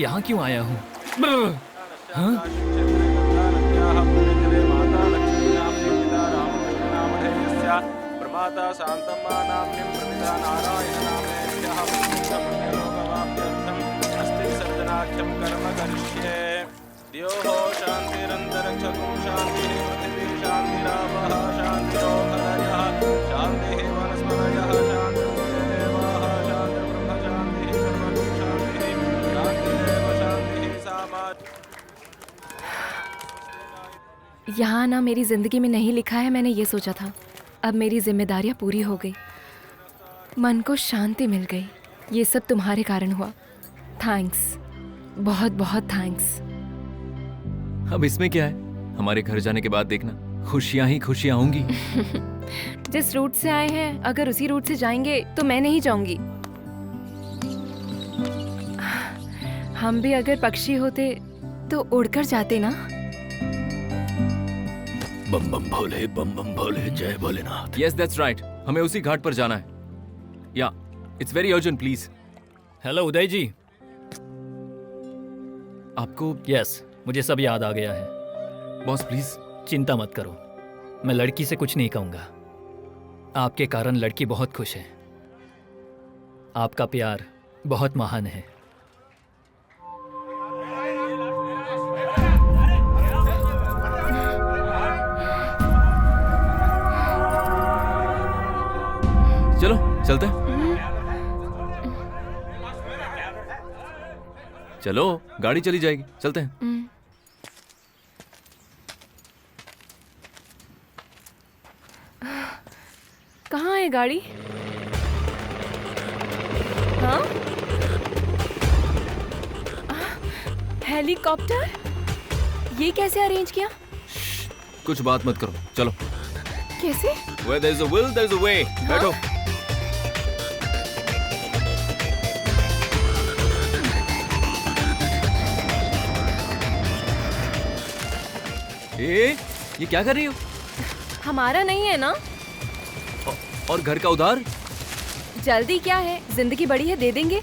यहाँ क्यों आया हूँ? हाँ? प्रमाता शांतम्मा नाम्नीं प्रमिता नारायणनामेभ्यः पुण्यलोकवाप्त्यर्थम् अस्ति सर्जनाख्यं कर्म करिष्ये। द्योः शान्तिरन्तरिक्षगुं शान्तिः पृथिवी शान्तिरापः शान्तिरोपदयः शान्तिः वनस्पतयः शान्तिर्देवाः शान्तिर्ब्रह्म शान्तिः सर्वगुं शान्तिः शान्तिरेव शान्तिः सामा। यहाँ ना मेरी जिंदगी में नहीं लिखा है, मैंने ये सोचा था। अब मेरी जिम्मेदारियाँ पूरी हो गई, मन को शांति मिल गई। ये सब तुम्हारे कारण हुआ। थैंक्स, बहुत बहुत थैंक्स। अब इसमें क्या है? हमारे घर जाने के बाद देखना, खुशियाँ ही खुशियाँ होंगी। जिस रूट से आए हैं, अगर उसी रूट से जाएंगे तो मैं नहीं जाऊंगी। हम भी अगर पक्षी होते तो उड़कर जाते ना। बम बम भोले जय भोलेनाथ। Yes, that's right. हमें उसी घाट पर जाना है। या, it's very urgent, please. Hello Uday ji. आपको यस, मुझे सब याद आ गया है। Boss please. चिंता मत करो, मैं लड़की से कुछ नहीं कहूँगा। आपके कारण लड़की बहुत खुश है। आपका प्यार बहुत महान है। चलो चलते हैं। चलो, गाड़ी चली जाएगी, चलते हैं। कहाँ है गाड़ी? हाँ? हेलीकॉप्टर? ये कैसे अरेंज किया? कुछ बात मत करो, चलो। कैसे? Where there's a will, there's a way. बैठो। ये क्या कर रही हो? हमारा नहीं है ना? और घर का उधार? जल्दी क्या है, जिंदगी बड़ी है, दे देंगे।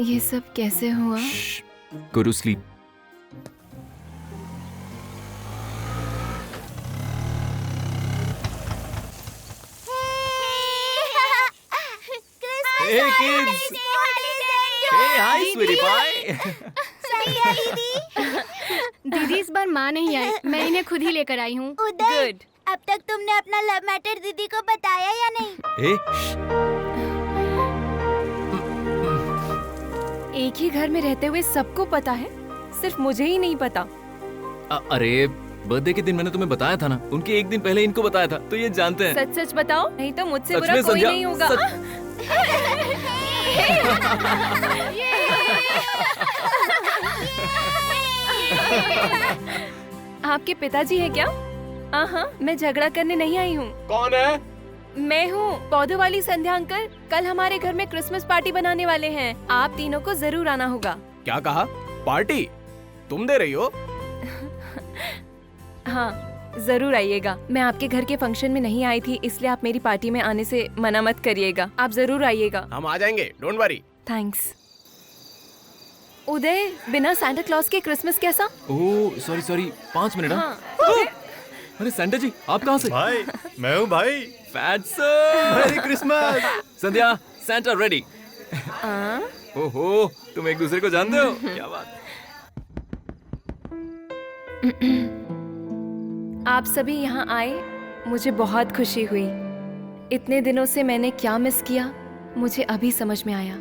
ये सब कैसे हुआ? Go to sleep. Hey kids! Hey, hi sweetie pie! दीदी इस बार माँ नहीं आई, मैं इन्हें खुद ही लेकर आई हूँ। गुड। अब तक तुमने अपना लव मैटर दीदी को बताया या नहीं? Hey, एक ही घर में रहते हुए सबको पता है, सिर्फ मुझे ही नहीं पता। अरे बर्थडे के दिन मैंने तुम्हें बताया था ना, उनके एक दिन पहले इनको बताया था, तो ये जानते हैं। सच सच बताओ, नहीं तो मुझसे सच बुरा में कोई संध्या, नहीं होगा। आपके पिताजी है क्या? हाँ, मैं झगड़ा करने नहीं आई हूँ। कौन है? मैं हूँ पौधों वाली संध्या अंकल। कल हमारे घर में क्रिसमस पार्टी बनाने वाले हैं, आप तीनों को जरूर आना होगा। क्या कहा? पार्टी तुम दे रही हो? हाँ, जरूर आइएगा। मैं आपके घर के फंक्शन में नहीं आई थी, इसलिए आप मेरी पार्टी में आने से मना मत करिएगा। आप जरूर आइएगा। हम आ जाएंगे, डोंट वरी। थैंक्स। उदय, बिना सांता क्लॉज के क्रिसमस कैसा? Oh sorry 5 minute. हाँ। अरे सेंटा जी, आप कहाँ से? भाई मैं हूँ भाई। फैट्सो, मेरी क्रिसमस। संध्या, सेंटा रेडी। हाँ? ओहो, तुम एक दूसरे को जानते हो? क्या बात। आप सभी यहाँ आए, मुझे बहुत खुशी हुई। इतने दिनों से मैंने क्या मिस किया, मुझे अभी समझ में आया।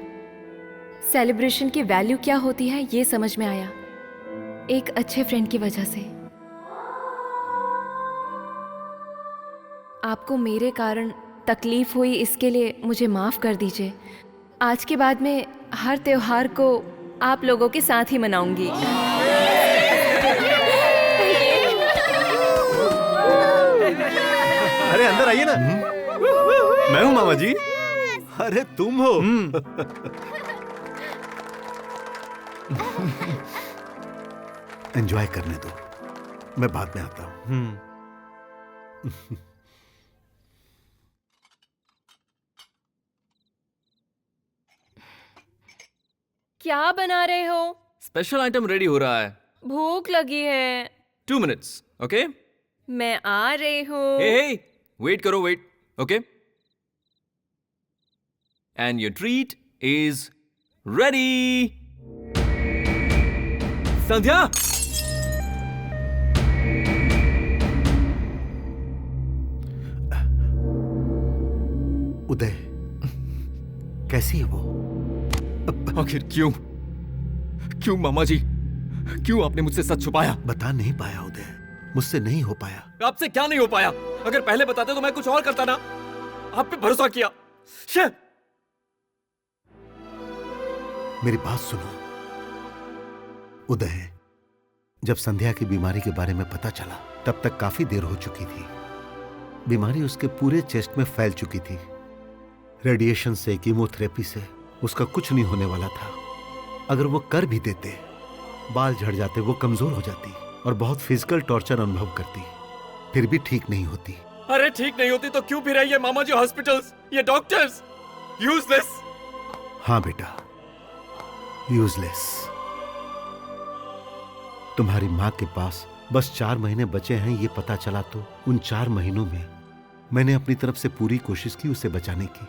सेलिब्रेशन की वैल्यू क्या होती है, ये समझ में आया, एक अच्छे फ्रेंड की वजह से। आपको मेरे कारण तकलीफ हुई, इसके लिए मुझे माफ़ कर दीजिए। आज के बाद मैं हर त्योहार को आप लोगों के साथ ही मनाऊंगी। अरे अंदर आइए ना। मैं हूँ मामा जी। अरे तुम हो? एंजॉय करने दो, मैं बाद में आता हूँ। क्या बना रहे हो? स्पेशल आइटम रेडी हो रहा है। भूख लगी है। 2 minutes, ओके? मैं आ रही हूँ। हे, वेट करो, wait, okay? And your treat is ready. Sandhya, Uday, कैसी है वो? आखिर क्यों मामा जी, क्यों आपने मुझसे सच छुपाया? बता नहीं पाया उदय, मुझसे नहीं हो पाया। आपसे क्या नहीं हो पाया? अगर पहले बताते तो मैं कुछ और करता ना। आप पे भरोसा किया। शे! मेरी बात सुनो उदय, जब संध्या की बीमारी के बारे में पता चला तब तक काफी देर हो चुकी थी। बीमारी उसके पूरे चेस्ट में फैल चुकी थी। रेडिएशन से, कीमोथेरेपी से उसका कुछ नहीं होने वाला था। अगर वो कर भी देते, बाल झड़ जाते, वो कमजोर हो जाती और बहुत फिजिकल टॉर्चर अनुभव करती, फिर भी ठीक नहीं होती। अरे ठीक नहीं होती तो क्यों फिर है ये मामा जी हॉस्पिटल्स, ये डॉक्टर्स यूजलेस? हाँ बेटा, यूजलेस। तुम्हारी मां के पास बस 4 महीने बचे हैं ये पता चला तो उन 4 महीनों में मैंने अपनी तरफ से पूरी कोशिश की उसे बचाने की।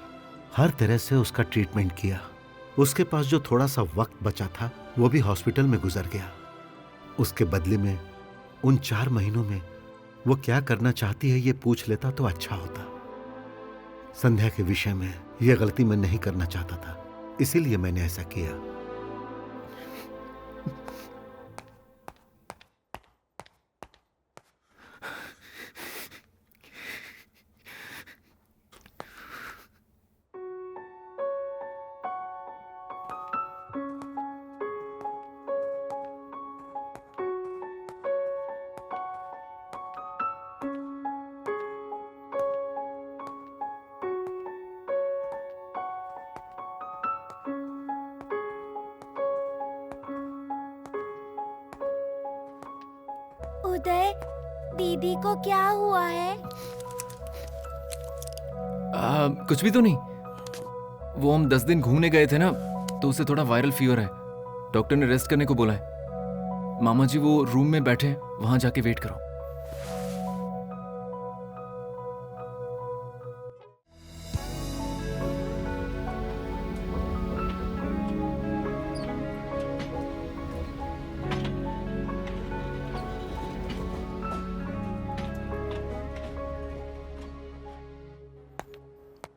हर तरह से उसका ट्रीटमेंट किया। उसके पास जो थोड़ा सा वक्त बचा था वो भी हॉस्पिटल में गुजर गया। उसके बदले में उन 4 महीनों में वो क्या करना चाहती है ये पूछ लेता तो अच्छा होता। संध्या के विषय में यह गलती मैं नहीं करना चाहता था, इसीलिए मैंने ऐसा किया। उदय, दीदी को क्या हुआ है? कुछ भी तो नहीं। वो हम 10 दिन घूमने गए थे ना, तो उसे थोड़ा वायरल फीवर है। डॉक्टर ने रेस्ट करने को बोला है। मामा जी वो रूम में बैठे हैं, वहां जाके वेट करो।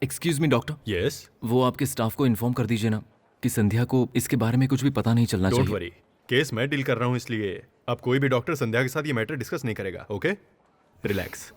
Excuse me doctor. यस। वो आपके स्टाफ को इन्फॉर्म कर दीजिए ना कि संध्या को इसके बारे में कुछ भी पता नहीं चलना चाहिए। डोंट वरी, केस मैं डील कर रहा हूँ, इसलिए अब कोई भी डॉक्टर संध्या के साथ ये मैटर डिस्कस नहीं करेगा। Okay, relax.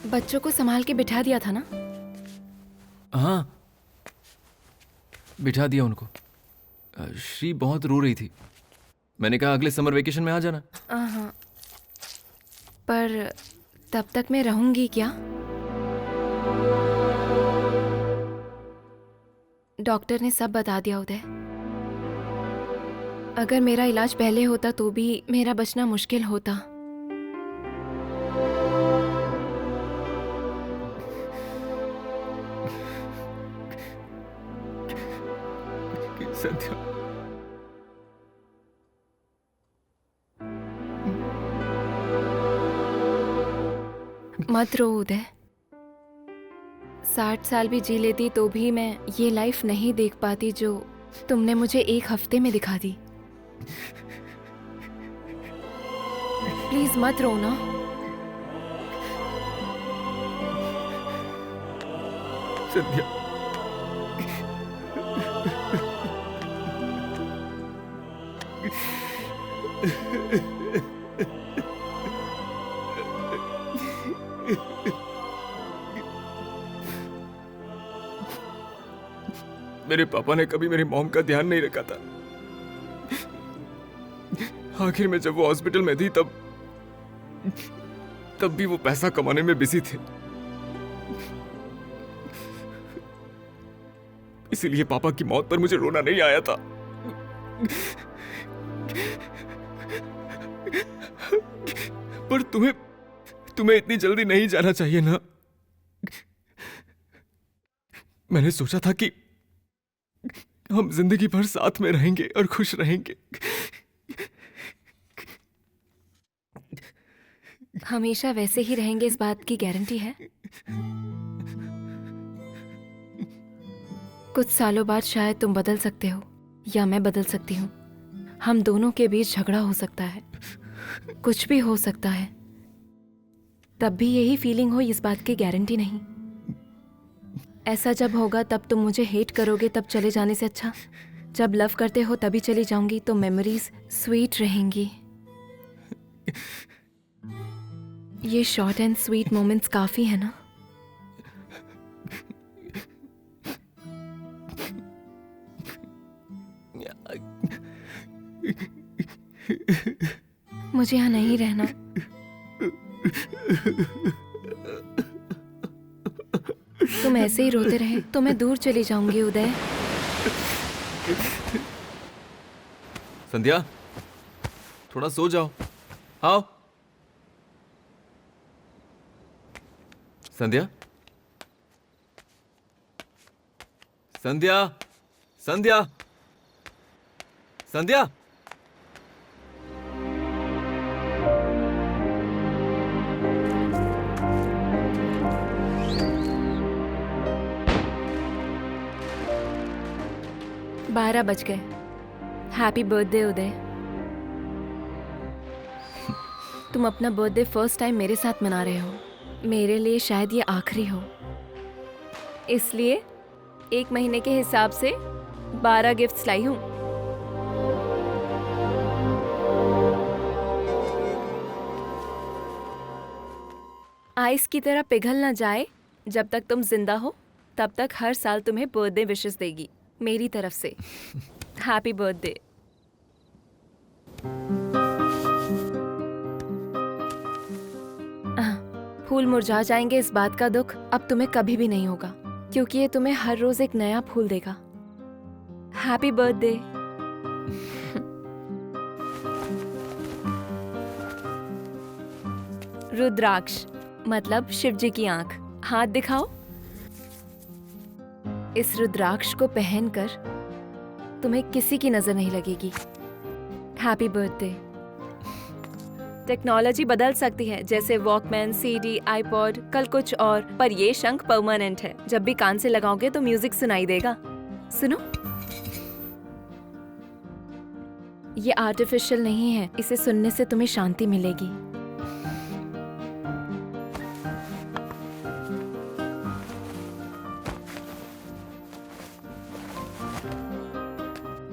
बच्चों को संभाल के बिठा दिया था ना? हाँ, बिठा दिया उनको। श्री बहुत रो रही थी। मैंने कहा अगले समर वेकेशन में आ जाना। हाँ, पर तब तक मैं रहूंगी क्या? डॉक्टर ने सब बता दिया उदय। अगर मेरा इलाज पहले होता तो भी मेरा बचना मुश्किल होता। संध्या, मत रो उदय। 60 साल भी जी लेती तो भी मैं ये लाइफ नहीं देख पाती जो तुमने मुझे 1 हफ्ते में दिखा दी। प्लीज मत रो ना। संध्या, मेरे पापा ने कभी मेरी मॉम का ध्यान नहीं रखा था। आखिर में जब वो हॉस्पिटल में थी तब भी वो पैसा कमाने में बिजी थे। इसीलिए पापा की मौत पर मुझे रोना नहीं आया था। पर तुम्हें इतनी जल्दी नहीं जाना चाहिए ना। मैंने सोचा था कि हम जिंदगी भर साथ में रहेंगे और खुश रहेंगे। हमेशा वैसे ही रहेंगे इस बात की गारंटी है? कुछ सालों बाद शायद तुम बदल सकते हो या मैं बदल सकती हूँ। हम दोनों के बीच झगड़ा हो सकता है, कुछ भी हो सकता है। तब भी यही फीलिंग हो इस बात की गारंटी नहीं। ऐसा जब होगा तब तुम मुझे हेट करोगे, तब चले जाने से अच्छा जब लव करते हो तभी चली जाऊंगी, तो मेमोरीज स्वीट रहेंगी। ये शॉर्ट एंड स्वीट मोमेंट्स काफी है ना? मुझे यहाँ नहीं रहना। तुम ऐसे ही रोते रहे तो मैं दूर चली जाऊंगी उदय। संध्या, थोड़ा सो जाओ। आओ संध्या, संध्या, संध्या, संध्या। बारह बज गए। हैप्पी बर्थडे उदय। तुम अपना बर्थडे फर्स्ट टाइम मेरे साथ मना रहे हो। मेरे लिए शायद ये आखिरी हो, इसलिए 1 महीने के हिसाब से 12 गिफ्ट्स लाई हूं। आइस की तरह पिघल ना जाए। जब तक तुम जिंदा हो तब तक हर साल तुम्हें बर्थडे विशेस देगी मेरी तरफ से। Happy birthday. फूल मुरझा जाएंगे इस बात का दुख अब तुम्हें कभी भी नहीं होगा, क्योंकि ये तुम्हें हर रोज एक नया फूल देगा। Happy birthday. रुद्राक्ष मतलब शिव जी की आंख। हाथ दिखाओ। इस रुद्राक्ष को पहनकर तुम्हें किसी की नजर नहीं लगेगी। Happy birthday. टेक्नोलॉजी बदल सकती है, जैसे वॉकमैन, सीडी, आईपॉड, कल कुछ और, पर ये शंख परमानेंट है। जब भी कान से लगाओगे तो म्यूजिक सुनाई देगा। सुनो, ये आर्टिफिशियल नहीं है, इसे सुनने से तुम्हें शांति मिलेगी।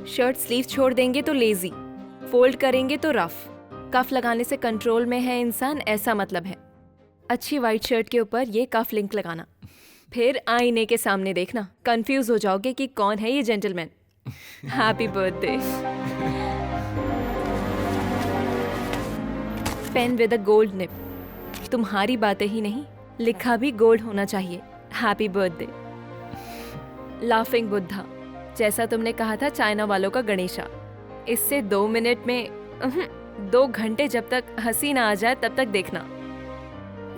शर्ट स्लीव छोड़ देंगे तो लेजी, फोल्ड करेंगे तो रफ, कफ लगाने से कंट्रोल में है इंसान, ऐसा मतलब है। अच्छी वाइट शर्ट के ऊपर ये कफ लिंक लगाना, फिर आईने के सामने देखना, कंफ्यूज हो जाओगे कि कौन है ये gentleman. Happy birthday. Pen with a gold nib. तुम्हारी बातें ही नहीं, लिखा भी गोल्ड होना चाहिए। Happy birthday. लाफिंग बुद्धा, जैसा तुमने कहा था चाइना वालों का गणेशा। इससे 2 मिनट में 2 घंटे जब तक हंसी ना आ जाए तब तक देखना।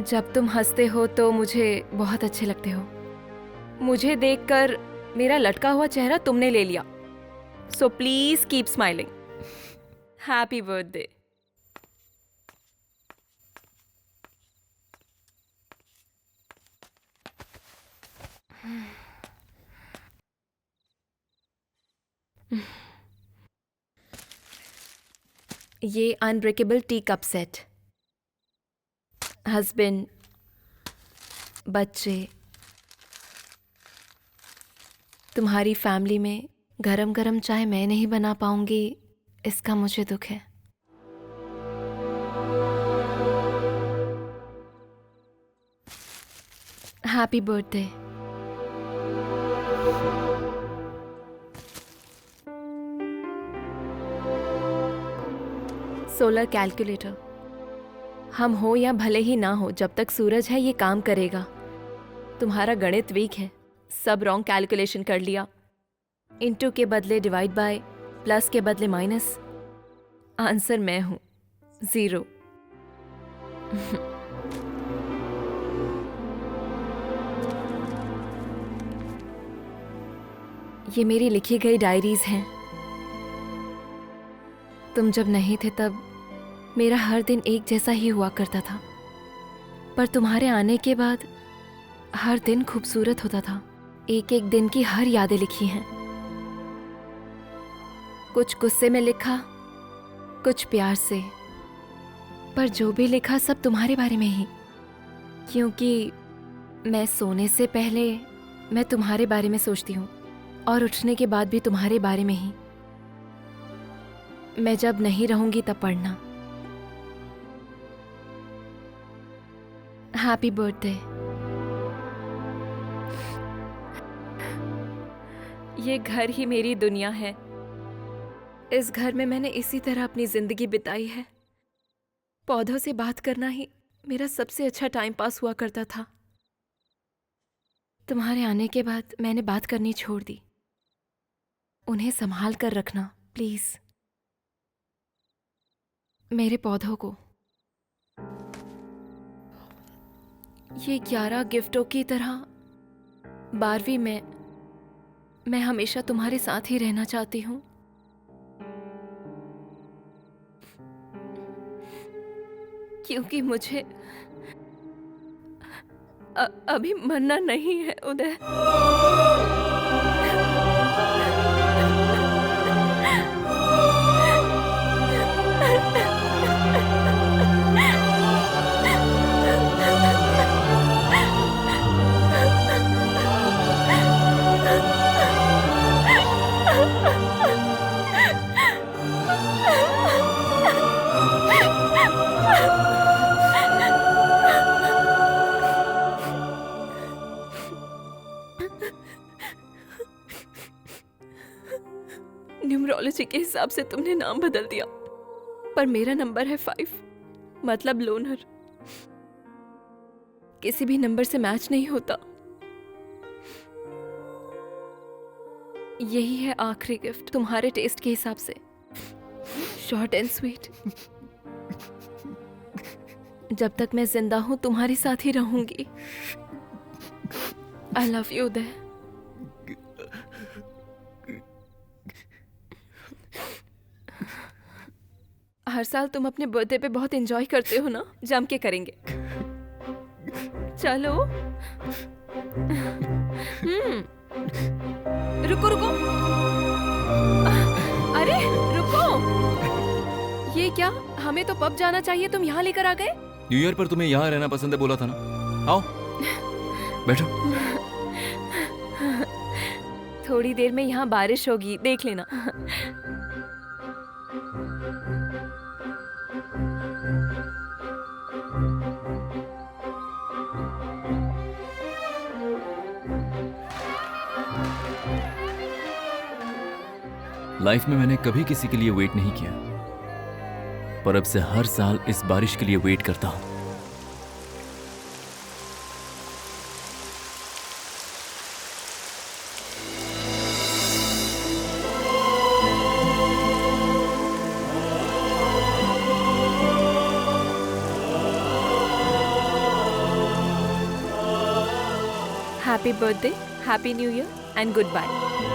जब तुम हंसते हो तो मुझे बहुत अच्छे लगते हो। मुझे देखकर मेरा लटका हुआ चेहरा तुमने ले लिया, so please keep smiling. Happy birthday. ये unbreakable tea cup set, husband, बच्चे, तुम्हारी फैमिली में गरम गरम चाय मैं नहीं बना पाऊंगी, इसका मुझे दुख है। Happy birthday. Solar calculator. हम हो या भले ही ना हो, जब तक सूरज है ये काम करेगा। तुम्हारा गणित वीक है, सब रॉन्ग कैलकुलेशन कर लिया। इनटू के बदले डिवाइड बाय, प्लस के बदले माइनस। आंसर मैं हूं, 0। ये मेरी लिखी गई डायरीज हैं। तुम जब नहीं थे तब मेरा हर दिन एक जैसा ही हुआ करता था, पर तुम्हारे आने के बाद हर दिन खूबसूरत होता था। एक एक दिन की हर यादें लिखी हैं, कुछ गुस्से में लिखा, कुछ प्यार से, पर जो भी लिखा सब तुम्हारे बारे में ही। क्योंकि मैं सोने से पहले मैं तुम्हारे बारे में सोचती हूँ और उठने के बाद भी तुम्हारे बारे में ही। मैं जब नहीं रहूंगी तब पढ़ना। Happy birthday. ये घर ही मेरी दुनिया है। इस घर में मैंने इसी तरह अपनी जिंदगी बिताई है। पौधों से बात करना ही मेरा सबसे अच्छा टाइम पास हुआ करता था। तुम्हारे आने के बाद मैंने बात करनी छोड़ दी। उन्हें संभाल कर रखना प्लीज, मेरे पौधों को। ये 11 गिफ्टों की तरह 12वीं में मैं हमेशा तुम्हारे साथ ही रहना चाहती हूँ। क्योंकि मुझे अभी मरना नहीं है उदय। न्यूमरोलॉजी के हिसाब से तुमने नाम बदल दिया, पर मेरा नंबर है 5, मतलब लोनर। किसी भी नंबर से मैच नहीं होता। यही है आखिरी गिफ्ट तुम्हारे टेस्ट के हिसाब से, शॉर्ट एंड स्वीट। जब तक मैं जिंदा हूं तुम्हारे साथ ही रहूंगी। आई लव यू उदय। हर साल तुम अपने बर्थडे पे बहुत एंजॉय करते हो ना, जम के करेंगे। चलो। रुको रुको। अरे रुको, ये क्या? हमें तो पब जाना चाहिए, तुम यहाँ लेकर आ गए। न्यू ईयर पर तुम्हें यहाँ रहना पसंद है बोला था ना। आओ बैठो। थोड़ी देर में यहाँ बारिश होगी, देख लेना। लाइफ में मैंने कभी किसी के लिए वेट नहीं किया, पर अब से हर साल इस बारिश के लिए वेट करता हूं। Happy birthday, happy new year and good bye.